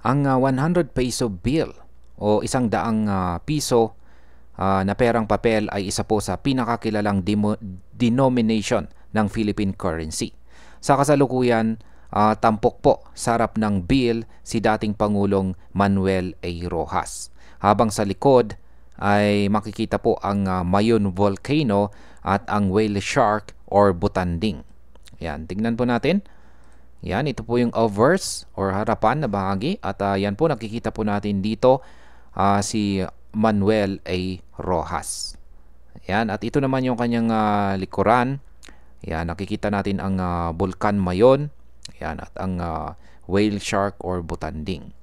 Ang 100 peso bill o 100 piso na perang papel ay isa po sa pinakakilalang denomination ng Philippine currency. Sa kasalukuyan, tampok po sa harap ng bill si dating Pangulong Manuel A. Roxas. Habang sa likod ay makikita po ang Mayon Volcano at ang whale shark or butanding. Yan, tingnan po natin. Yan, ito po yung obverse or harapan na bahagi at yan po nakikita po natin dito si Manuel A. Roxas. Yan, at ito naman yung kanyang likuran. Yan, nakikita natin ang Bulkan Mayon. Yan, at ang whale shark or butanding.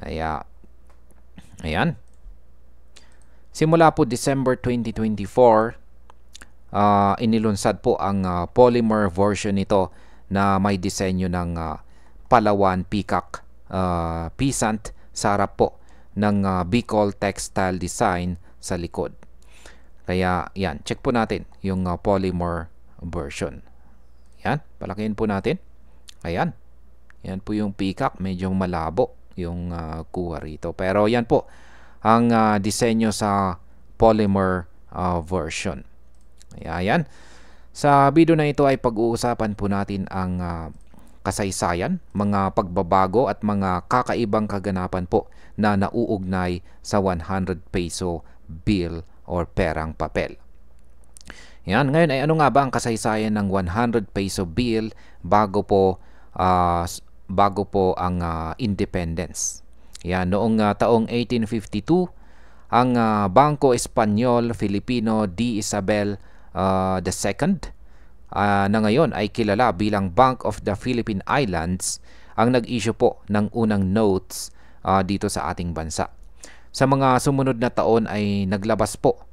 Ayan. Simula po December 2024, inilunsad po ang polymer version nito na may disenyo ng Palawan Peacock Peasant sa harap po ng Bicol Textile Design sa likod. Kaya yan, check po natin yung polymer version. Yan, palakihin po natin. Ayan. Yan po yung peacock, medyo malabo yung kuha rito. Pero yan po ang disenyo sa polymer version. Ayan. Sa video na ito ay pag-uusapan po natin ang kasaysayan, mga pagbabago at mga kakaibang kaganapan po na nauugnay sa 100 peso bill or perang papel. Yan, ngayon ay ano nga ba ang kasaysayan ng 100 peso bill bago po ang independence? Yan, noong taong 1852, ang Bangko Espanyol Filipino de Isabel II na ngayon ay kilala bilang Bank of the Philippine Islands ang nag-issue po ng unang notes dito sa ating bansa. Sa mga sumunod na taon ay naglabas po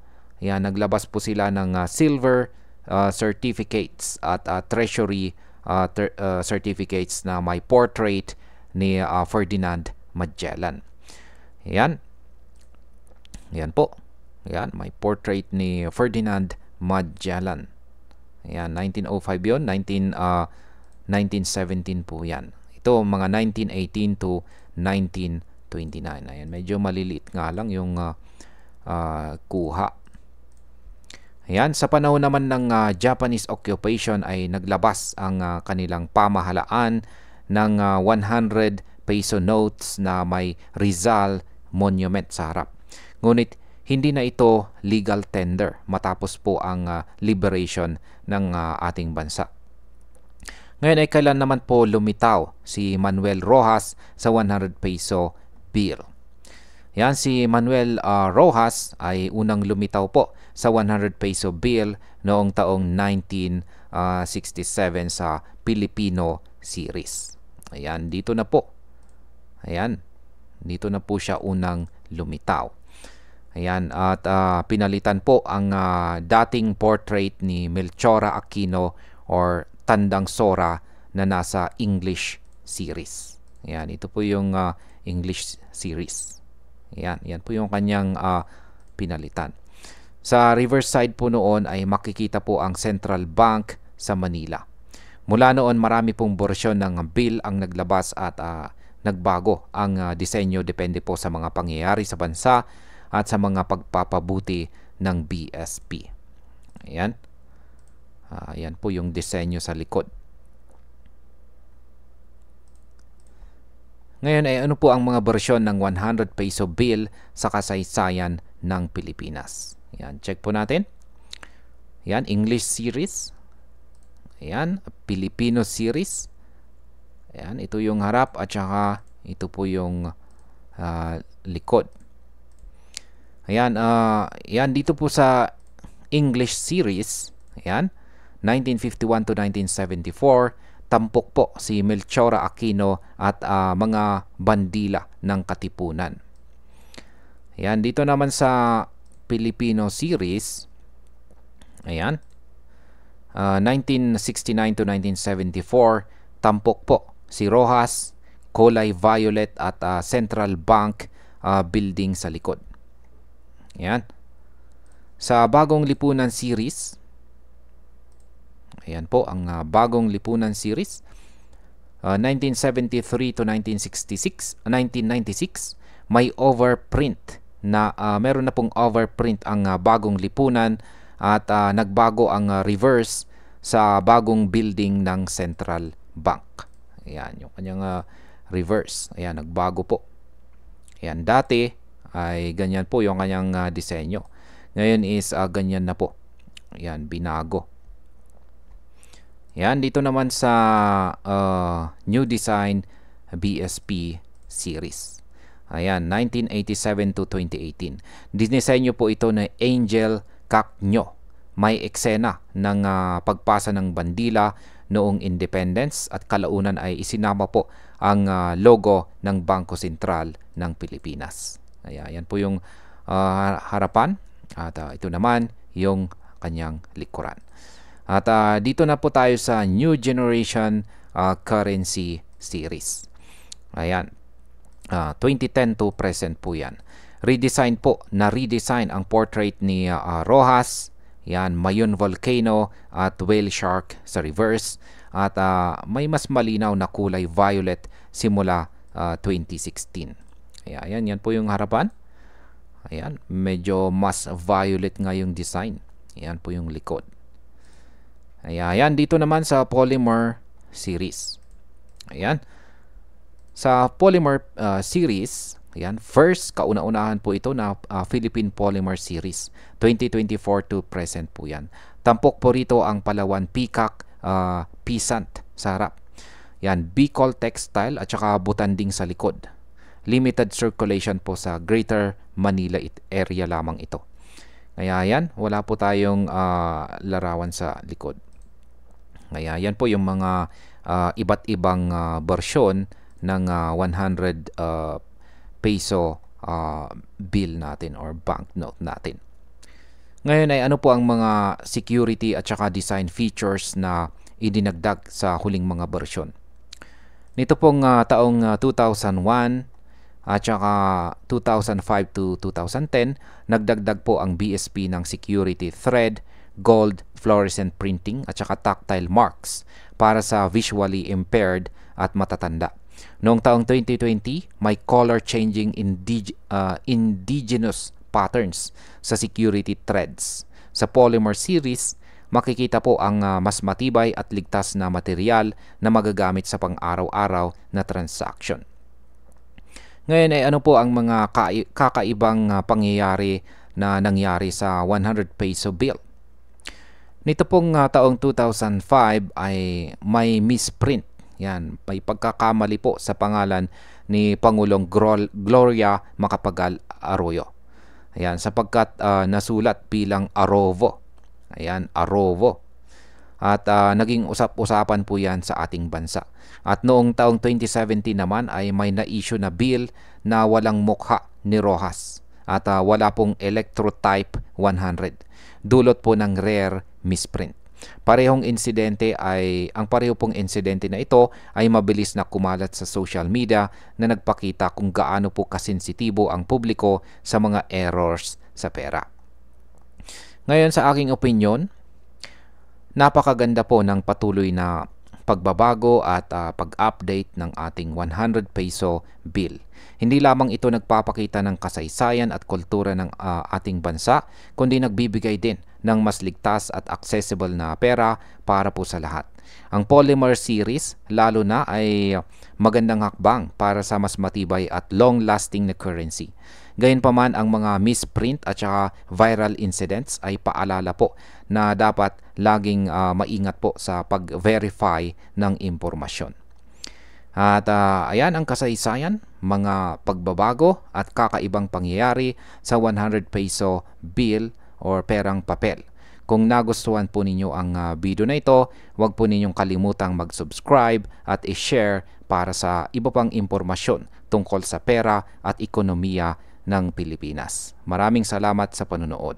sila ng silver certificates at treasury certificates na may portrait ni Ferdinand Magellan. Yan po. Yan, may portrait ni Ferdinand Magellan. Ayan, 1905 yun, 1917 po yan. Ito, mga 1918 to 1929. Ayan, medyo maliliit nga lang yung kuha. Ayan, sa panahon naman ng Japanese occupation ay naglabas ang kanilang pamahalaan ng 100 peso notes na may Rizal Monument sa harap. Ngunit hindi na ito legal tender matapos po ang liberation ng ating bansa. Ngayon ay kailan naman po lumitaw si Manuel Roxas sa 100 peso bill? Yan, si Manuel Roxas ay unang lumitaw po sa 100 peso bill noong taong 1967 sa Filipino series. Ayan, dito na po. Ayan, dito na po siya unang lumitaw. Ayan, at pinalitan po ang dating portrait ni Melchora Aquino or Tandang Sora na nasa English series. Ayan, ito po yung English series. Ayan, yan po yung kanyang pinalitan. Sa reverse side po noon ay makikita po ang Central Bank sa Manila. Mula noon marami pong bersyon ng bill ang naglabas at nagbago ang disenyo depende po sa mga pangyayari sa bansa at sa mga pagpapabuti ng BSP. Ayan. Ayan po yung disenyo sa likod. Ngayon ay ano po ang mga bersyon ng 100 peso bill sa kasaysayan ng Pilipinas? Ayan, check po natin. Ayan, English series. Ayan, Filipino series. Ayan, ito yung harap at saka ito po yung likod. Ayan, yan dito po sa English series, ayan, 1951 to 1974, tampok po si Melchora Aquino at mga bandila ng Katipunan. Ayan, dito naman sa Filipino series, ayan, 1969 to 1974, tampok po si Roxas, kulay violet at Central Bank building sa likod. Ayan. Sa Bagong Lipunan series, ayan po ang Bagong Lipunan series. 1973 to 1996, may overprint na meron na pong overprint ang bagong lipunan at nagbago ang reverse sa bagong building ng Central Bank. Ayan, yung kanyang reverse. Ayan, nagbago po. Ayan, dati ay ganyan po yung kanyang disenyo. Ngayon is ganyan na po. Ayan, binago. Ayan, dito naman sa New Design BSP series. Ayan, 1987 to 2018. Dinisenyo po ito na Angel Cacño. May eksena ng pagpasa ng bandila noong independence at kalaunan ay isinama po ang logo ng Bangko Sentral ng Pilipinas. Ayan po yung harapan at ito naman yung kanyang likuran. At dito na po tayo sa New Generation Currency Series. Ayan, 2010 to present po yan. Redesign ang portrait ni Rojas, yan, Mayon Volcano at Whale Shark sa reverse. At may mas malinaw na kulay violet simula 2016. Ayan, yan po yung harapan. Ayan, medyo mas violet nga yung design. Ayan po yung likod. Ayan, dito naman sa Polymer series. Ayan. Sa Polymer series, ayan, first, kauna-unahan po ito na Philippine Polymer Series. 2024 to present po yan. Tampok po rito ang Palawan Peacock Pisant sa harap. Yan, Bicol Textile at saka Butanding sa likod. Limited circulation po sa Greater Manila area lamang ito. Kaya yan, wala po tayong larawan sa likod. Kaya yan po yung mga iba't ibang bersyon ng 100 peso bill natin or banknote natin. Ngayon ay ano po ang mga security at saka design features na idinagdag sa huling mga bersyon. Nito pong taong 2001 at saka 2005 to 2010, nagdagdag po ang BSP ng security thread, gold, fluorescent printing at saka tactile marks para sa visually impaired at matatanda. Noong taong 2020, may color changing indigenous patterns sa security threads. Sa Polymer series, makikita po ang mas matibay at ligtas na material na magagamit sa pang-araw-araw na transaction. Ngayon ay ano po ang mga kakaibang pangyayari na nangyari sa 100 peso bill. Nito pong taong 2005 ay may misprint. Yan, may pagkakamali po sa pangalan ni Pangulong Gloria Macapagal Arroyo. Ayan, sapagkat nasulat bilang Arovo. Ayan, Arovo. At naging usap-usapan po yan sa ating bansa. At noong taong 2017 naman ay may na-issue na bill na walang mukha ni Rojas. At wala pong Electrotype 100. Dulot po ng rare misprint. Ang pareho pong insidente na ito ay mabilis na kumalat sa social media na nagpakita kung gaano po kasensitibo ang publiko sa mga errors sa pera. Ngayon sa aking opinyon, napakaganda po ng patuloy na pagbabago at pag-update ng ating 100 peso bill. Hindi lamang ito nagpapakita ng kasaysayan at kultura ng ating bansa, kundi nagbibigay din ng mas ligtas at accessible na pera para po sa lahat. Ang Polymer series lalo na ay magandang hakbang para sa mas matibay at long-lasting na currency. Gayunpaman, ang mga misprint at saka viral incidents ay paalala po na dapat laging maingat po sa pag-verify ng impormasyon. At ayan ang kasaysayan, mga pagbabago at kakaibang pangyayari sa 100 peso bill or perang papel. Kung nagustuhan po ninyo ang video na ito, huwag po ninyong kalimutang mag-subscribe at i-share para sa iba pang impormasyon tungkol sa pera at ekonomiya ng Pilipinas. Maraming salamat sa panonood.